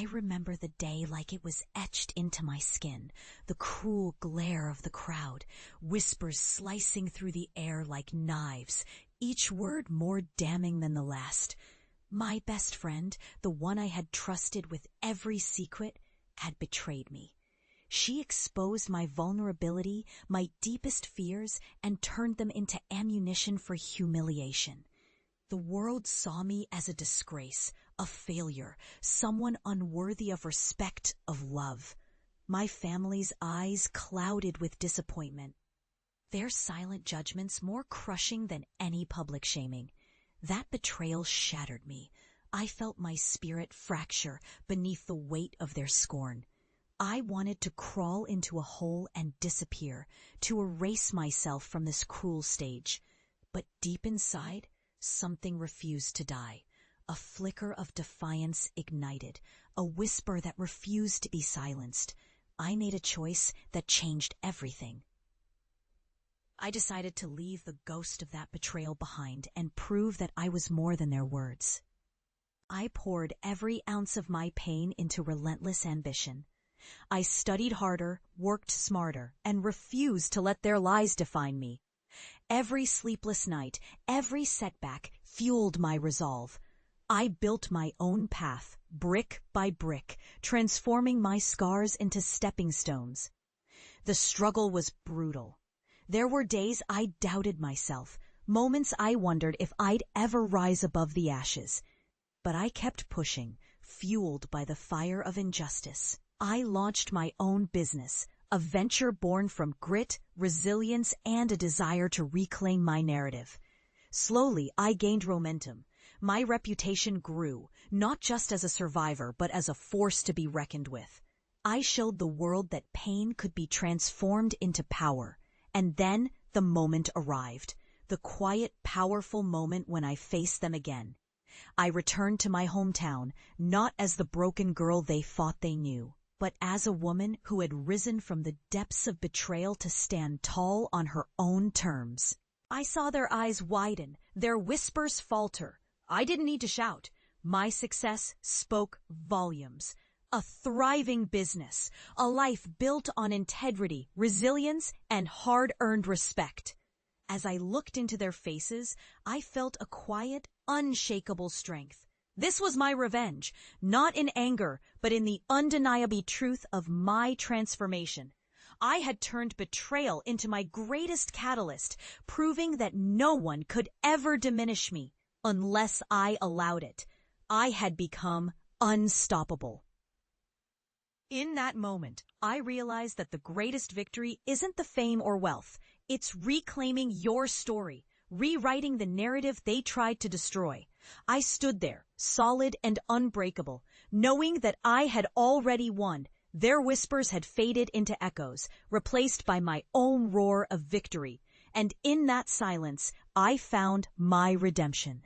I remember the day like it was etched into my skin, the cruel glare of the crowd, whispers slicing through the air like knives, each word more damning than the last. My best friend, the one I had trusted with every secret, had betrayed me. She exposed my vulnerability, my deepest fears, and turned them into ammunition for humiliation. The world saw me as a disgrace, a failure, someone unworthy of respect, of love. My family's eyes clouded with disappointment, their silent judgments more crushing than any public shaming. That betrayal shattered me. I felt my spirit fracture beneath the weight of their scorn. I wanted to crawl into a hole and disappear, to erase myself from this cruel stage. But deep inside, something refused to die. A flicker of defiance ignited, a whisper that refused to be silenced. I made a choice that changed everything. I decided to leave the ghost of that betrayal behind and prove that I was more than their words. I poured every ounce of my pain into relentless ambition. I studied harder, worked smarter, and refused to let their lies define me. Every sleepless night, every setback fueled my resolve. I built my own path, brick by brick, transforming my scars into stepping stones. The struggle was brutal. There were days I doubted myself, moments I wondered if I'd ever rise above the ashes. But I kept pushing, fueled by the fire of injustice. I launched my own business, a venture born from grit, resilience, and a desire to reclaim my narrative. Slowly, I gained momentum. My reputation grew, not just as a survivor, but as a force to be reckoned with. I showed the world that pain could be transformed into power. And then the moment arrived, the quiet, powerful moment when I faced them again. I returned to my hometown, not as the broken girl they thought they knew, but as a woman who had risen from the depths of betrayal to stand tall on her own terms. I saw their eyes widen, their whispers falter. I didn't need to shout. My success spoke volumes. A thriving business, a life built on integrity, resilience, and hard-earned respect. As I looked into their faces, I felt a quiet, unshakable strength. This was my revenge, not in anger, but in the undeniable truth of my transformation. I had turned betrayal into my greatest catalyst, proving that no one could ever diminish me unless I allowed it. I had become unstoppable. In that moment, I realized that the greatest victory isn't the fame or wealth. It's reclaiming your story, rewriting the narrative they tried to destroy. I stood there, solid and unbreakable, knowing that I had already won. Their whispers had faded into echoes, replaced by my own roar of victory. And in that silence, I found my redemption.